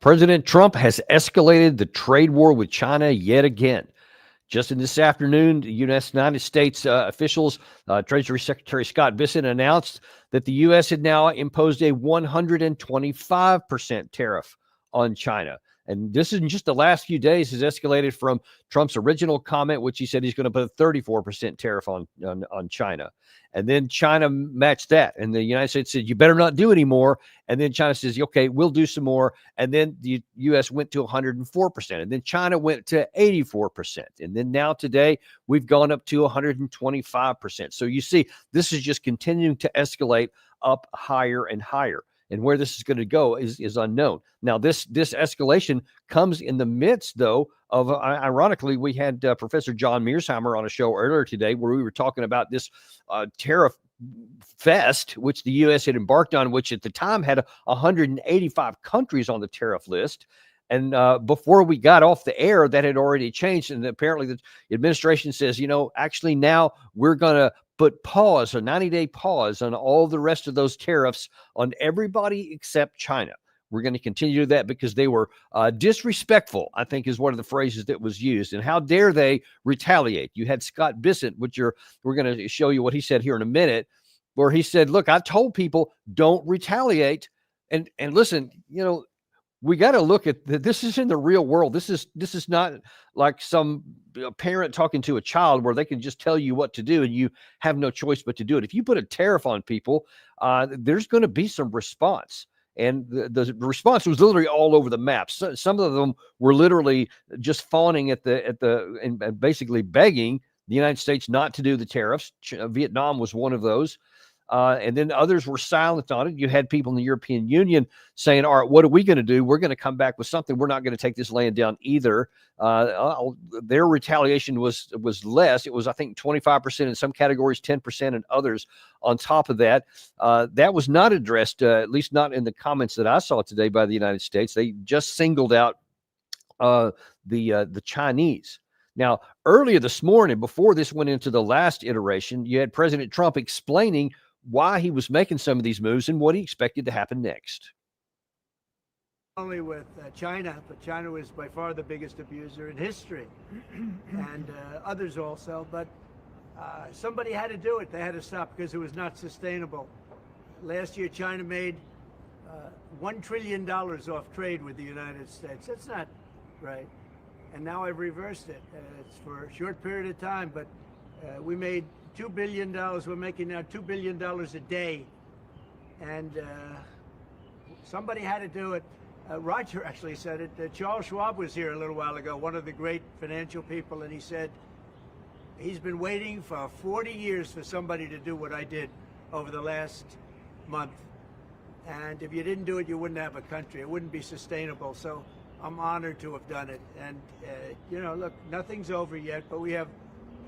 President Trump has escalated the trade war with China yet again. Just in this afternoon, United States officials, Treasury Secretary Scott Bessent announced that the U.S. had now imposed a 125% tariff on China. And this in just the last few days has escalated from Trump's original comment, which he said he's going to put a 34% tariff on China. And then China matched that. And the United States said, you better not do any more. And then China says, okay, we'll do some more. And then the U.S. went to 104%. And then China went to 84%. And then now today, we've gone up to 125%. So you see, this is just continuing to escalate up higher and higher. And where this is going to go is unknown. Now, this escalation comes in the midst, though, of, ironically, we had Professor John Mearsheimer on a show earlier today where we were talking about this tariff fest, which the U.S. had embarked on, which at the time had 185 countries on the tariff list. And before we got off the air, that had already changed. And apparently the administration says, actually now we're going to put a 90-day pause on all the rest of those tariffs on everybody except China. We're going to continue to do that because they were disrespectful, I think is one of the phrases that was used. And how dare they retaliate? You had Scott Bessent, we're going to show you what he said here in a minute, where he said, look, I told people don't retaliate. And listen, we got to look at this is in the real world. This is not like some parent talking to a child where they can just tell you what to do and you have no choice but to do it. If you put a tariff on people, there's going to be some response. And the response was literally all over the map. So, some of them were literally just fawning and basically begging the United States not to do the tariffs. Vietnam was one of those. And then others were silent on it. You had people in the European Union saying, all right, what are we going to do? We're going to come back with something. We're not going to take this land down either. Their retaliation was less. It was, I think, 25% in some categories, 10% in others on top of that. That was not addressed, at least not in the comments that I saw today by the United States. They just singled out the Chinese. Now, earlier this morning, before this went into the last iteration, you had President Trump explaining why he was making some of these moves and what he expected to happen next. Only with China, but China was by far the biggest abuser in history, and others also. But somebody had to do it. They had to stop because it was not sustainable. Last year, China made $1 trillion off trade with the United States. That's not right. And now I've reversed it. It's for a short period of time, but we made $2 billion. We're making now $2 billion a day. And somebody had to do it. Roger actually said it. Charles Schwab was here a little while ago, one of the great financial people, and he said he's been waiting for 40 years for somebody to do what I did over the last month. And if you didn't do it, you wouldn't have a country. It wouldn't be sustainable. So I'm honored to have done it. And, look, nothing's over yet, but we have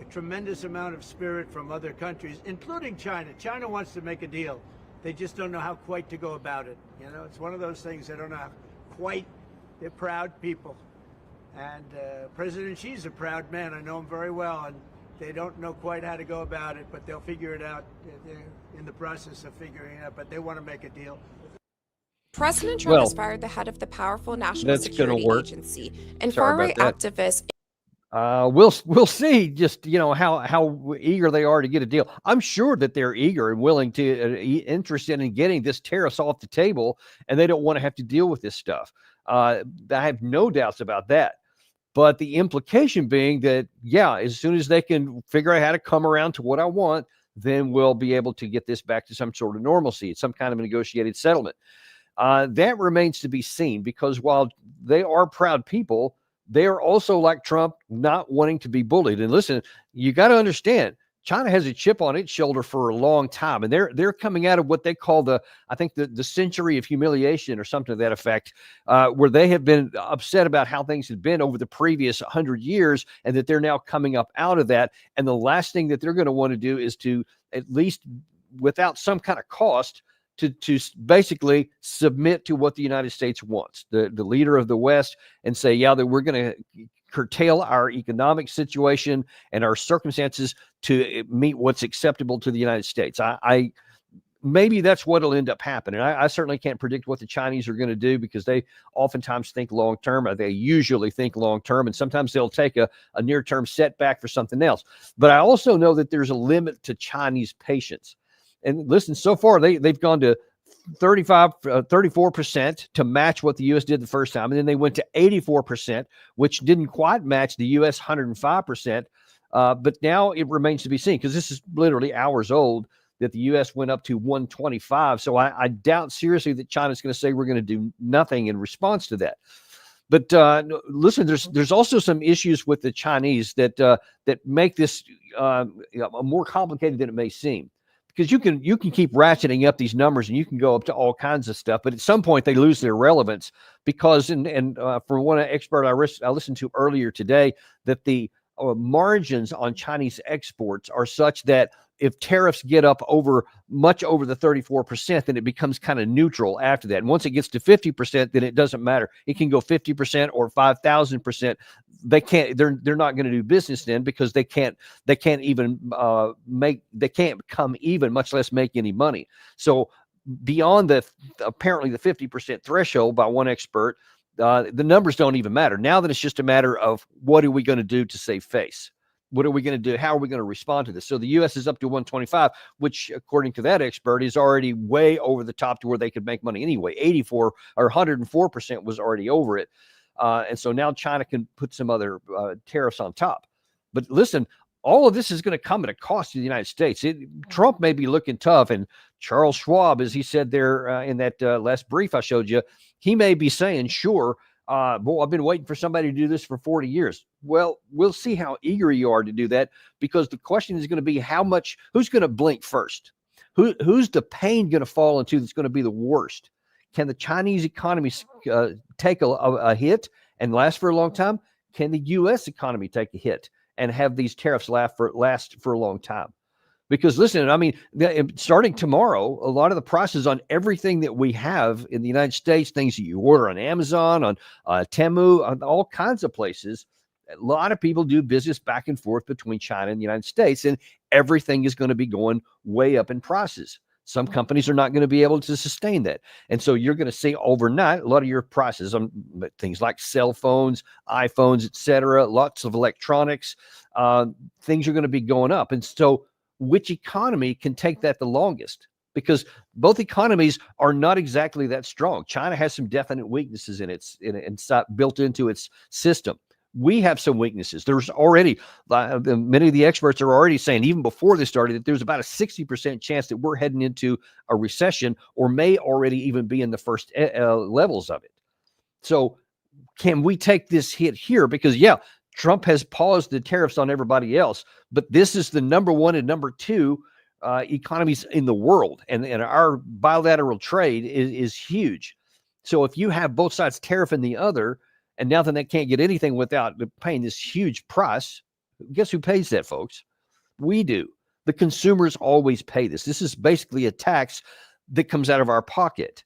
a tremendous amount of spirit from other countries, including China. China wants to make a deal. They just don't know how quite to go about it. It's one of those things they don't know how quite. They're proud people. And President Xi's a proud man. I know him very well. And they don't know quite how to go about it, but they'll figure it out. They're in the process of figuring it out, but they want to make a deal. President Trump has fired the head of the powerful National Security Agency and far-right activists. We'll see just, how eager they are to get a deal. I'm sure that they're eager and willing to, interested in getting this tariffs off the table, and they don't want to have to deal with this stuff. I have no doubts about that. But the implication being that, as soon as they can figure out how to come around to what I want, then we'll be able to get this back to some sort of normalcy. It's some kind of a negotiated settlement. That remains to be seen, because while they are proud people, they are also, like Trump, not wanting to be bullied. And listen, you got to understand, China has a chip on its shoulder for a long time, and they're coming out of what they call the century of humiliation or something to that effect, where they have been upset about how things had been over the previous 100 years, and that they're now coming up out of that. And the last thing that they're going to want to do is to, at least without some kind of cost, to basically submit to what the United States wants, the leader of the West, and say, that we're going to curtail our economic situation and our circumstances to meet what's acceptable to the United States. maybe that's what'll end up happening. I certainly can't predict what the Chinese are going to do, because they oftentimes think long term, or they usually think long term, and sometimes they'll take a near term setback for something else. But I also know that there's a limit to Chinese patience. And listen, so far they've gone to 34% to match what the U.S. did the first time, and then they went to 84%, which didn't quite match the U.S. 105%. But now it remains to be seen, because this is literally hours old, that the U.S. went up to 125. So I doubt seriously that China's going to say we're going to do nothing in response to that. But listen, there's also some issues with the Chinese that make this more complicated than it may seem. Because you can keep ratcheting up these numbers, and you can go up to all kinds of stuff, but at some point they lose their relevance, because for one expert I listened to earlier today, that the margins on Chinese exports are such that if tariffs get up much over the 34%, then it becomes kind of neutral after that. And once it gets to 50%, then it doesn't matter. It can go 50% or 5,000%. They're not going to do business then, because they can't even they can't come even, much less make any money. So beyond apparently the 50% threshold by one expert, the numbers don't even matter. Now that it's just a matter of what are we going to do to save face? What are we going to do? How are we going to respond to this? So the U.S. is up to 125, which, according to that expert, is already way over the top to where they could make money anyway. 84 or 104% was already over it. And so now China can put some other tariffs on top. But listen, all of this is going to come at a cost to the United States. Trump may be looking tough, and Charles Schwab, as he said there in that last brief I showed you, he may be saying, sure, boy, I've been waiting for somebody to do this for 40 years. Well, we'll see how eager you are to do that, because the question is going to be who's going to blink first? Who's the pain going to fall into that's going to be the worst? Can the Chinese economy take a hit and last for a long time? Can the U.S. economy take a hit and have these tariffs last for a long time? Because listen, I mean, starting tomorrow, a lot of the prices on everything that we have in the United States, things that you order on Amazon, on Temu, on all kinds of places, a lot of people do business back and forth between China and the United States, and everything is going to be going way up in prices. Some companies are not going to be able to sustain that. And so you're going to see overnight a lot of your prices on things like cell phones, iPhones, etc., lots of electronics, things are going to be going up. And so which economy can take that the longest? Because both economies are not exactly that strong. China has some definite weaknesses in built into its system. We have some weaknesses. There's already many of the experts are already saying, even before this started, that there's about a 60% chance that we're heading into a recession, or may already even be in the first levels of it. So can we take this hit here? Because Trump has paused the tariffs on everybody else, but this is the number one and number two economies in the world, and our bilateral trade is huge. So if you have both sides tariff in the other, and now then they can't get anything without paying this huge price, guess who pays that, folks? We do. The consumers always pay this. This is basically a tax that comes out of our pocket,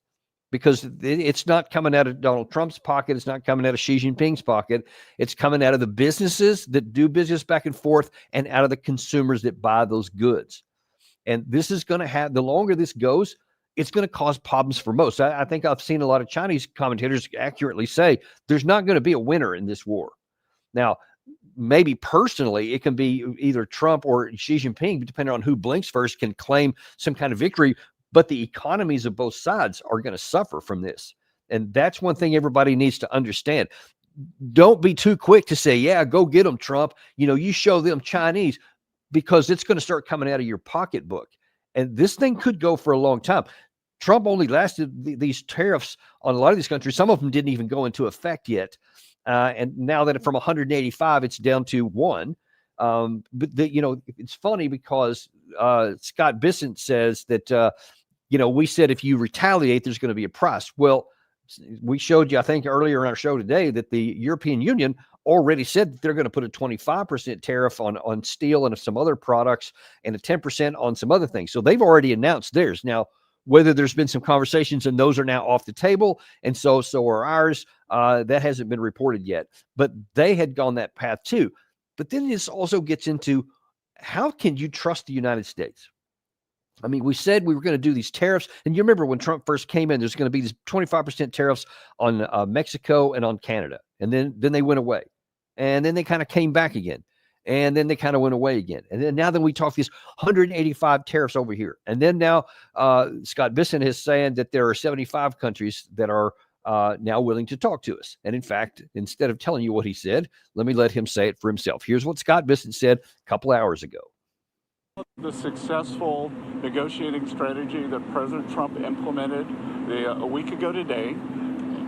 because it's not coming out of Donald Trump's pocket. It's not coming out of Xi Jinping's pocket. It's coming out of the businesses that do business back and forth, and out of the consumers that buy those goods. And this is going to have, the longer this goes, it's going to cause problems for most. I think I've seen a lot of Chinese commentators accurately say there's not going to be a winner in this war. Now, maybe personally, it can be either Trump or Xi Jinping, depending on who blinks first, can claim some kind of victory. But the economies of both sides are going to suffer from this. And that's one thing everybody needs to understand. Don't be too quick to say, yeah, go get them, Trump. You show them Chinese, because it's going to start coming out of your pocketbook. And this thing could go for a long time. Trump only lasted these tariffs on a lot of these countries. Some of them didn't even go into effect yet. And now that from 185, it's down to 1. But it's funny, because Scott Bissett says that, we said if you retaliate, there's going to be a price. Well, we showed you, I think, earlier in our show today, that the European Union already said that they're going to put a 25% tariff on steel and some other products, and a 10% on some other things. So they've already announced theirs. Now, whether there's been some conversations and those are now off the table, and so are ours, that hasn't been reported yet. But they had gone that path too. But then this also gets into, how can you trust the United States? I mean, we said we were going to do these tariffs. And you remember when Trump first came in, there's going to be these 25% tariffs on Mexico and on Canada. And then they went away. And then they kind of came back again. And then they kind of went away again. And then now we talk these 185 tariffs over here. And then now Scott Bisson is saying that there are 75 countries that are now willing to talk to us. And in fact, instead of telling you what he said, let me let him say it for himself. Here's what Scott Bisson said a couple hours ago. The successful negotiating strategy that President Trump implemented a week ago today,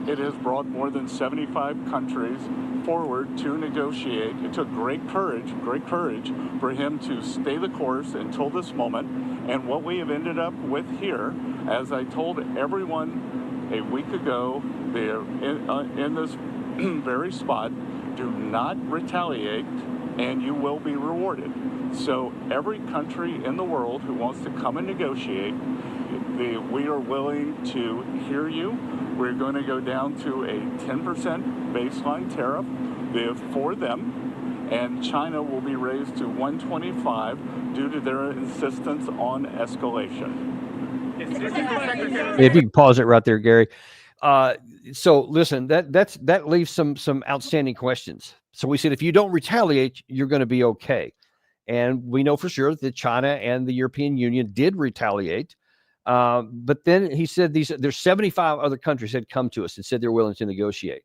it has brought more than 75 countries forward to negotiate. It took great courage for him to stay the course until this moment. And what we have ended up with here, as I told everyone a week ago, they're in this very spot, do not retaliate and you will be rewarded. So every country in the world who wants to come and negotiate, we are willing to hear you. We're going to go down to a 10% baseline tariff for them, and China will be raised to 125 due to their insistence on escalation. If you can pause it right there, Gary. So listen, that leaves some outstanding questions. So we said, if you don't retaliate, you're going to be okay. And we know for sure that China and the European Union did retaliate. But then he said there's 75 other countries had come to us and said they're willing to negotiate.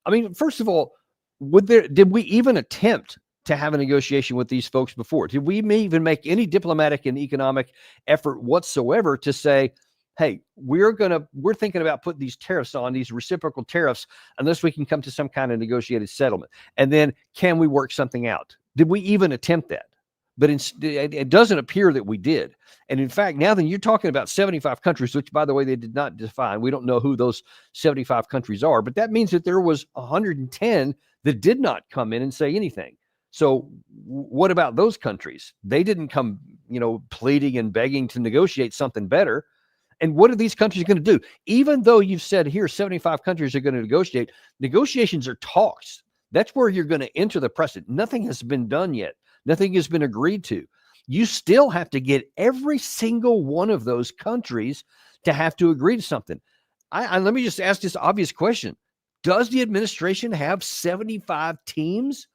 I mean, first of all, did we even attempt to have a negotiation with these folks before? Did we even make any diplomatic and economic effort whatsoever to say, hey, we're thinking about putting these tariffs on, these reciprocal tariffs, unless we can come to some kind of negotiated settlement? And then can we work something out? Did we even attempt that? But it doesn't appear that we did. And in fact, now that you're talking about 75 countries, which, by the way, they did not define. We don't know who those 75 countries are, but that means that there was 110 that did not come in and say anything. So what about those countries? They didn't come, pleading and begging to negotiate something better. And what are these countries going to do? Even though you've said here 75 countries are going to negotiate, negotiations are talks. That's where you're going to enter the precedent. Nothing has been done yet. Nothing has been agreed to. You still have to get every single one of those countries to have to agree to something. Let me just ask this obvious question. Does the administration have 75 teams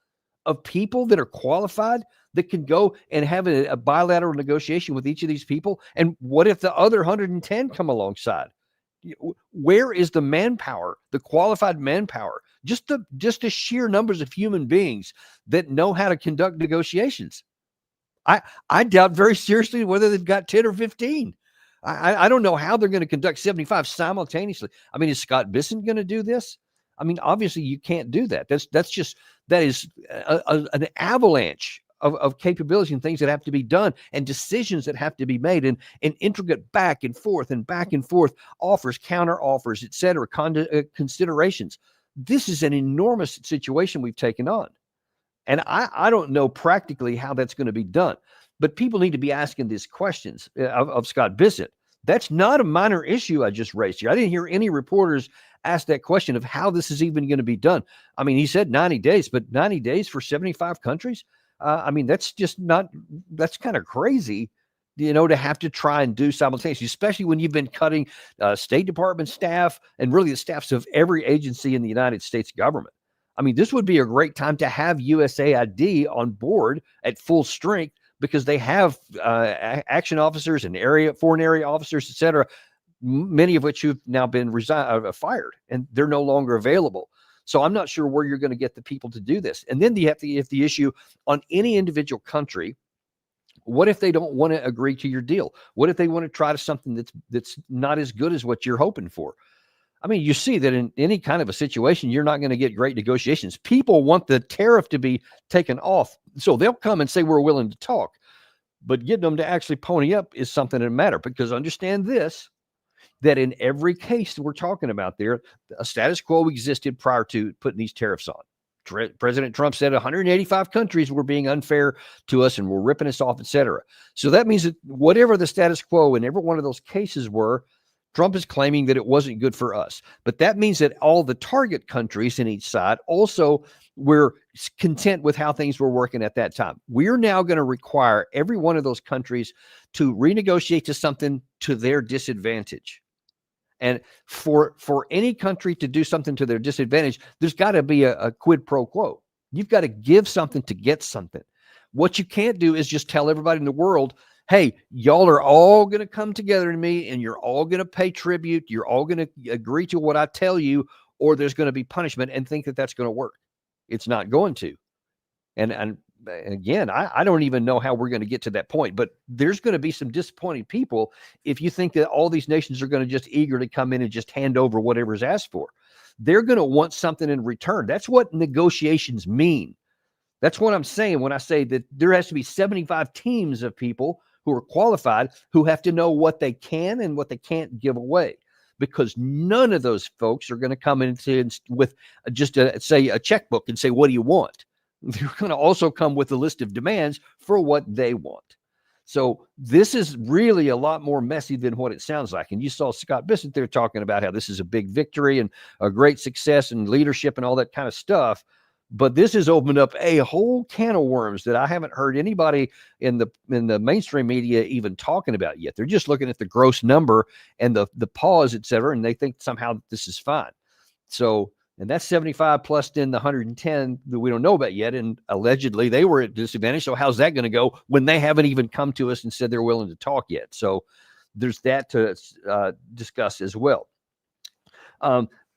of people that are qualified that can go and have a bilateral negotiation with each of these people? And what if the other 110 come alongside? Where is the manpower, the qualified manpower, just the sheer numbers of human beings that know how to conduct negotiations? I doubt very seriously whether they've got 10 or 15. I don't know how they're going to conduct 75 simultaneously. I mean, is Scott Bisson going to do this? I mean, obviously you can't do that. That is an avalanche of capabilities and things that have to be done and decisions that have to be made and intricate back and forth offers, counter offers, et cetera, considerations. This is an enormous situation we've taken on. And I don't know practically how that's going to be done, but people need to be asking these questions of Scott Bisson. That's not a minor issue I just raised here. I didn't hear any reporters ask that question of how this is even going to be done. I mean, he said 90 days, but 90 days for 75 countries? I mean, that's kind of crazy, to have to try and do simultaneously, especially when you've been cutting State Department staff and really the staffs of every agency in the United States government. I mean, this would be a great time to have USAID on board at full strength because they have action officers and foreign area officers, et cetera, many of which have now been fired and they're no longer available. So I'm not sure where you're going to get the people to do this. And then you have the issue on any individual country. What if they don't want to agree to your deal? What if they want to try to something that's not as good as what you're hoping for? I mean, you see that in any kind of a situation, you're not going to get great negotiations. People want the tariff to be taken off. So they'll come and say, we're willing to talk. But getting them to actually pony up is something that matters, because understand this, that in every case that we're talking about there, a status quo existed prior to putting these tariffs on. President Trump said 185 countries were being unfair to us and were ripping us off, et cetera. So that means that whatever the status quo in every one of those cases were, Trump is claiming that it wasn't good for us, but that means that all the target countries in each side also were content with how things were working at that time. We're now going to require every one of those countries to renegotiate to something to their disadvantage. And for any country to do something to their disadvantage, there's got to be a quid pro quo. You've got to give something to get something. What you can't do is just tell everybody in the world, hey, y'all are all going to come together to me and you're all going to pay tribute. You're all going to agree to what I tell you, or there's going to be punishment, and think that that's going to work. It's not going to. And again, I don't even know how we're going to get to that point, but there's going to be some disappointed people if you think that all these nations are going to just eagerly come in and just hand over whatever's asked for. They're going to want something in return. That's what negotiations mean. That's what I'm saying when I say that there has to be 75 teams of people who are qualified, who have to know what they can and what they can't give away, because none of those folks are going to come in with just say a checkbook and say, what do you want? They're going to also come with a list of demands for what they want. So this is really a lot more messy than what it sounds like. And you saw Scott Bissett there talking about how this is a big victory and a great success and leadership and all that kind of stuff. But this has opened up a whole can of worms that I haven't heard anybody in the mainstream media even talking about yet. They're just looking at the gross number and the pause, et cetera, and they think somehow this is fine. So, and that's 75 plus then the 110 that we don't know about yet. And allegedly they were at disadvantage. So how's that going to go when they haven't even come to us and said they're willing to talk yet? So there's that to discuss as well.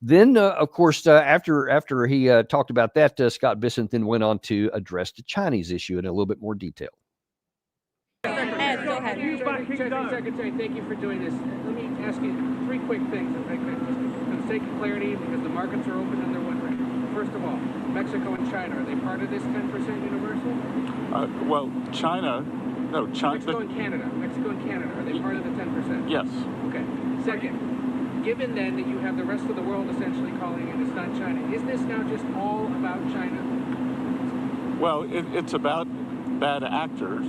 Then, of course, after he talked about that, Scott Bissett then went on to address the Chinese issue in a little bit more detail. Ed, go ahead. Secretary, thank you for doing this. Let me ask you 3 quick things, if I could, just for the sake of clarity, because the markets are open and they're wondering. First of all, Mexico and China, are they part of this 10% universal? Well, China, no, China. Mexico and Canada, are they part of the 10%? Yes. Okay. Second, given then that you have the rest of the world essentially calling it, it's not China, is this now just all about China? Well, it's about bad actors.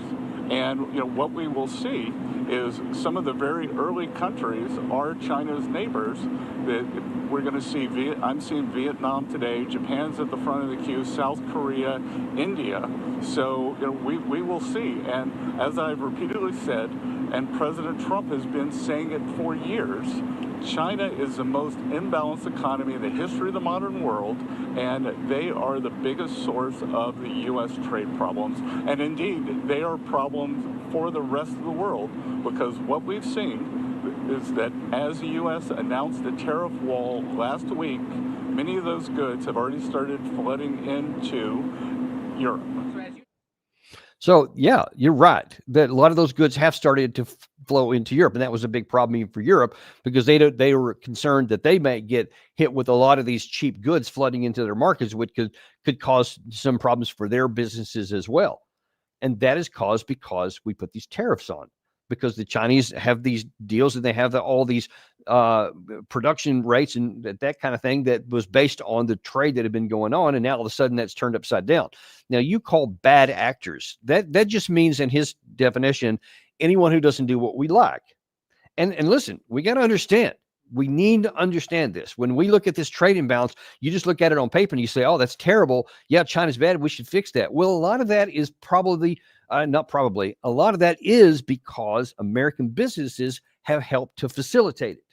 And what we will see is some of the very early countries are China's neighbors. That we're going to see. I'm seeing Vietnam today. Japan's at the front of the queue. South Korea, India. So we will see. And as I've repeatedly said, and President Trump has been saying it for years, China is the most imbalanced economy in the history of the modern world, and they are the biggest source of the U.S. trade problems. And indeed, they are problems for the rest of the world, because what we've seen is that as the U.S. announced the tariff wall last week, many of those goods have already started flooding into Europe. So, yeah, you're right that a lot of those goods have started to flow into Europe. And that was a big problem even for Europe, because they were concerned that they might get hit with a lot of these cheap goods flooding into their markets, which could cause some problems for their businesses as well. And that is caused because we put these tariffs on, because the Chinese have these deals and they have all these production rates and that kind of thing that was based on the trade that had been going on. And now all of a sudden that's turned upside down. Now you call bad actors. That just means, in his definition, anyone who doesn't do what we like. And listen, we got to understand. We need to understand this. When we look at this trade imbalance, you just look at it on paper and you say, oh, that's terrible. Yeah, China's bad. We should fix that. Well, a lot of that is a lot of that is because American businesses have helped to facilitate it,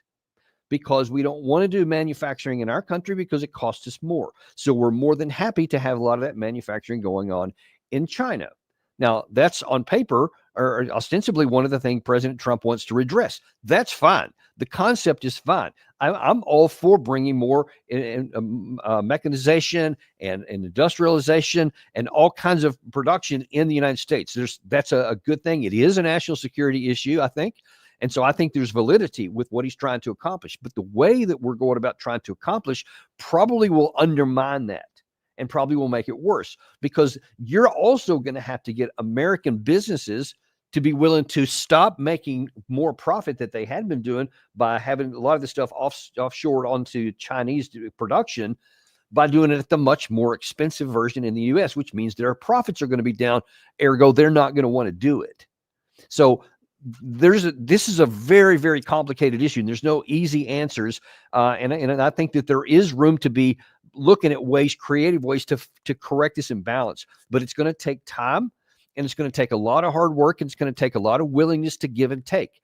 because we don't want to do manufacturing in our country because it costs us more. So we're more than happy to have a lot of that manufacturing going on in China. Now, that's on paper or ostensibly one of the things President Trump wants to redress. That's fine. The concept is fine. I'm all for bringing more mechanization and industrialization and all kinds of production in the United States. That's a good thing. It is a national security issue, I think. And so I think there's validity with what he's trying to accomplish. But the way that we're going about trying to accomplish probably will undermine that and probably will make it worse, because you're also going to have to get American businesses to be willing to stop making more profit that they had been doing by having a lot of the stuff offshored onto Chinese production, by doing it at the much more expensive version in the U.S., which means their profits are going to be down. Ergo, they're not going to want to do it. So this is a very, very complicated issue, and there's no easy answers. And I think that there is room to be looking at ways, creative ways to correct this imbalance. But it's going to take time, and it's going to take a lot of hard work, and it's going to take a lot of willingness to give and take.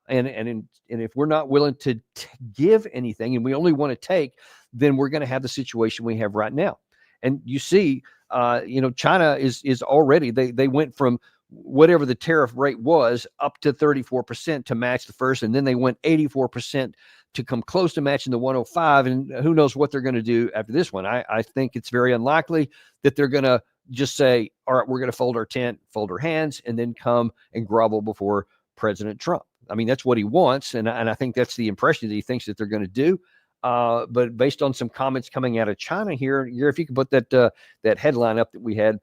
And if we're not willing to give anything, and we only want to take, then we're going to have the situation we have right now. And you see, China is already, they went from whatever the tariff rate was up to 34% to match the first, and then they went 84% to come close to matching the 105. And who knows what they're going to do after this one. I think it's very unlikely that they're going to just say, all right, we're going to fold our tent, fold our hands, and then come and grovel before President Trump. I mean, that's what he wants, and I think that's the impression that he thinks that they're going to do. But based on some comments coming out of China here, if you could put that headline up that we had,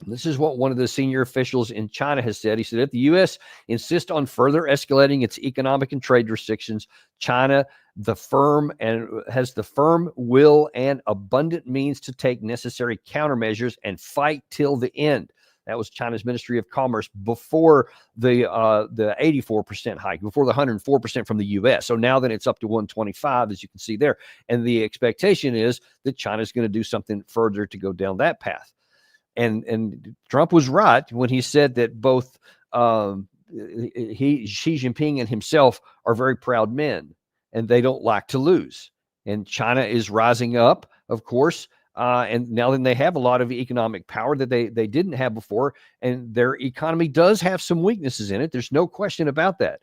this is what one of the senior officials in China has said. He said, if the U.S. insists on further escalating its economic and trade restrictions, China, has the firm will and abundant means to take necessary countermeasures and fight till the end. That was China's Ministry of Commerce before the 84% hike, before the 104% from the U.S. So now then it's up to 125, as you can see there. And the expectation is that China's going to do something further to go down that path. And Trump was right when he said that both Xi Jinping and himself are very proud men, and they don't like to lose. And China is rising up, of course. And now then they have a lot of economic power that they didn't have before, and their economy does have some weaknesses in it. There's no question about that.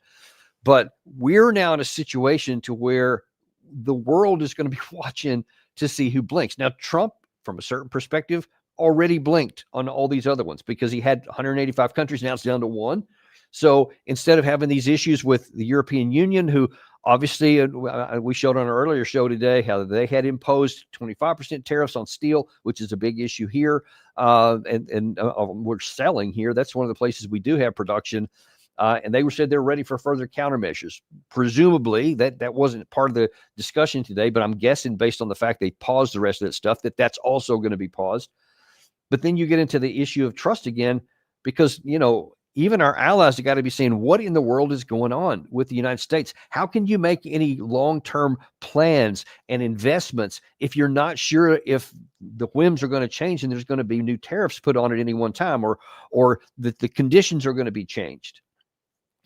But we're now in a situation to where the world is going to be watching to see who blinks. Now, Trump, from a certain perspective, already blinked on all these other ones because he had 185 countries. Now it's down to one. So instead of having these issues with the European Union, who obviously, we showed on our earlier show today how they had imposed 25% tariffs on steel, which is a big issue here. And we're selling here. That's one of the places we do have production. And they said they're ready for further countermeasures. Presumably, that wasn't part of the discussion today, but I'm guessing based on the fact they paused the rest of that stuff, that's also going to be paused. But then you get into the issue of trust again, because, even our allies have got to be saying, what in the world is going on with the United States? How can you make any long-term plans and investments if you're not sure if the whims are going to change and there's going to be new tariffs put on at any one time, or that the conditions are going to be changed,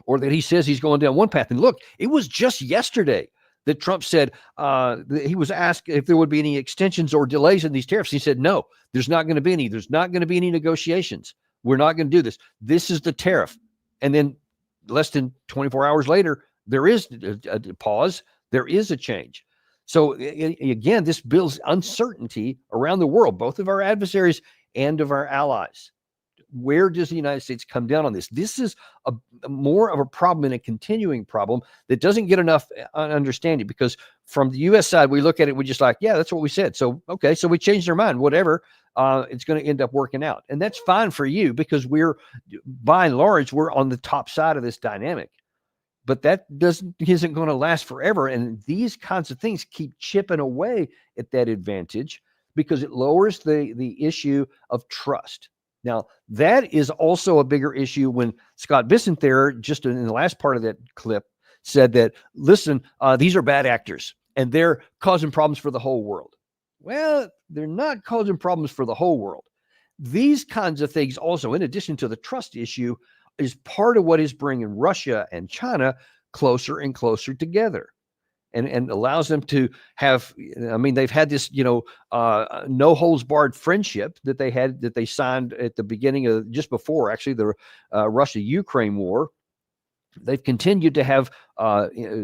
or that he says he's going down one path? And look, it was just yesterday that Trump said he was asked if there would be any extensions or delays in these tariffs. He said, no, there's not going to be any. There's not going to be any negotiations. We're not going to do this. This is the tariff. And then less than 24 hours later, there is a pause. There is a change. So again, this builds uncertainty around the world, both of our adversaries and of our allies. Where does the United States come down on this? This is more of a problem and a continuing problem that doesn't get enough understanding, because from the U.S. side, we look at it, we just like, yeah, that's what we said. So, okay, so we changed our mind, whatever. It's going to end up working out. And that's fine for you, because by and large, we're on the top side of this dynamic. But that isn't going to last forever. And these kinds of things keep chipping away at that advantage, because it lowers the issue of trust. Now, that is also a bigger issue when Scott Bissenthaler, just in the last part of that clip, said that, listen, these are bad actors and they're causing problems for the whole world. Well, they're not causing problems for the whole world. These kinds of things also, in addition to the trust issue, is part of what is bringing Russia and China closer and closer together. And allows them to have, they've had this, no holds barred friendship that they signed at the beginning of, just before actually the Russia-Ukraine war. They've continued to have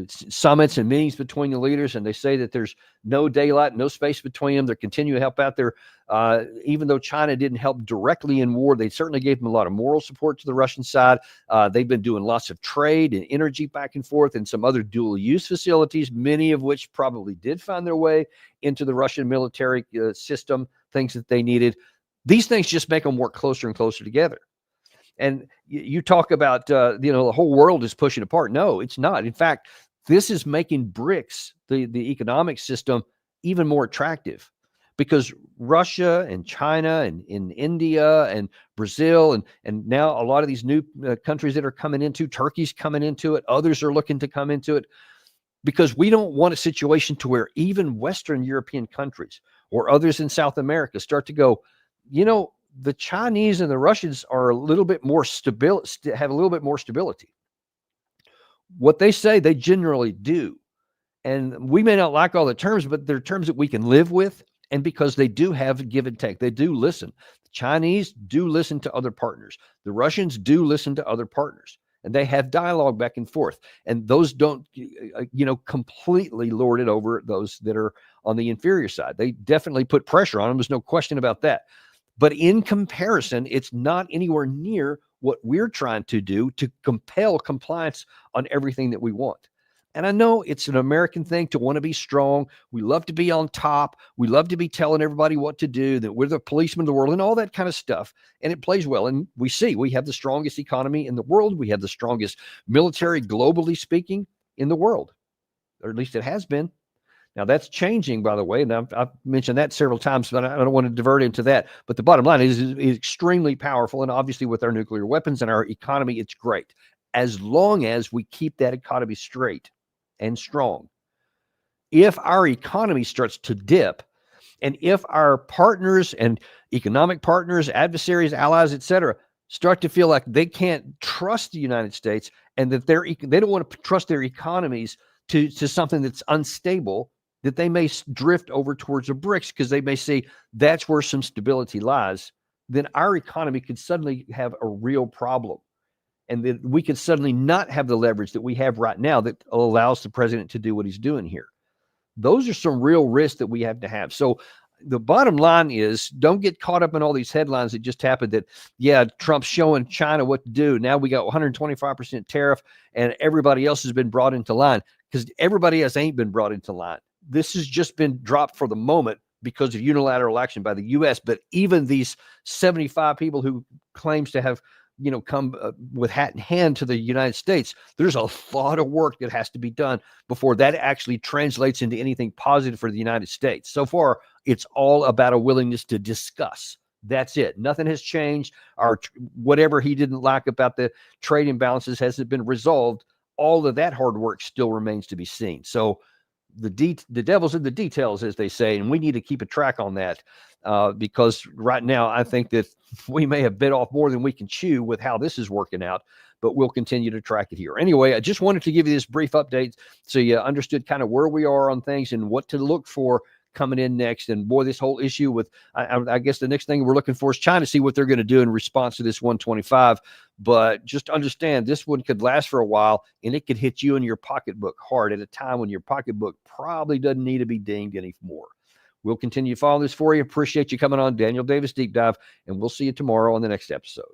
summits and meetings between the leaders, and they say that there's no daylight, no space between them. They're continuing to help out there. Even though China didn't help directly in war, they certainly gave them a lot of moral support to the Russian side. They've been doing lots of trade and energy back and forth, and some other dual-use facilities, many of which probably did find their way into the Russian military system, things that they needed. These things just make them work closer and closer together. And you talk about, the whole world is pushing apart. No, it's not. In fact, this is making BRICS, the economic system, even more attractive, because Russia and China and in India and Brazil and now a lot of these new countries that are coming into, Turkey's coming into it, others are looking to come into it, because we don't want a situation to where even Western European countries or others in South America start to go, the Chinese and the Russians are a little bit more have a little bit more stability. What they say, they generally do. And we may not like all the terms, but they're terms that we can live with. And because they do have give and take, they do listen. The Chinese do listen to other partners. The Russians do listen to other partners. And they have dialogue back and forth. And those don't, completely lord it over those that are on the inferior side. They definitely put pressure on them. There's no question about that. But in comparison, it's not anywhere near what we're trying to do to compel compliance on everything that we want. And I know it's an American thing to want to be strong. We love to be on top. We love to be telling everybody what to do, that we're the policemen of the world and all that kind of stuff. And it plays well. And we have the strongest economy in the world. We have the strongest military, globally speaking, in the world, or at least it has been. Now, that's changing, by the way, and I've mentioned that several times, but I don't want to divert into that. But the bottom line is extremely powerful, and obviously with our nuclear weapons and our economy, it's great, as long as we keep that economy straight and strong. If our economy starts to dip, and if our partners and economic partners, adversaries, allies, etc., start to feel like they can't trust the United States and that they don't want to trust their economies to something that's unstable, that they may drift over towards the BRICS because they may see that's where some stability lies, then our economy could suddenly have a real problem. And that we could suddenly not have the leverage that we have right now that allows the president to do what he's doing here. Those are some real risks that we have to have. So the bottom line is, don't get caught up in all these headlines that just happened that, Trump's showing China what to do. Now we got 125% tariff and everybody else has been brought into line, because everybody else ain't been brought into line. This has just been dropped for the moment because of unilateral action by the U.S. But even these 75 people who claims to have, come with hat in hand to the United States, there's a lot of work that has to be done before that actually translates into anything positive for the United States. So far, it's all about a willingness to discuss. That's it. Nothing has changed. Whatever he didn't like about the trade imbalances hasn't been resolved. All of that hard work still remains to be seen. So the devil's in the details, as they say, and we need to keep a track on that because right now I think that we may have bit off more than we can chew with how this is working out, but we'll continue to track it here. Anyway, I just wanted to give you this brief update so you understood kind of where we are on things and what to look for coming in next. And boy, this whole issue with, I guess the next thing we're looking for is China to see what they're going to do in response to this 125. But just understand this one could last for a while and it could hit you in your pocketbook hard at a time when your pocketbook probably doesn't need to be dinged anymore. We'll continue to follow this for you. Appreciate you coming on Daniel Davis Deep Dive, and we'll see you tomorrow on the next episode.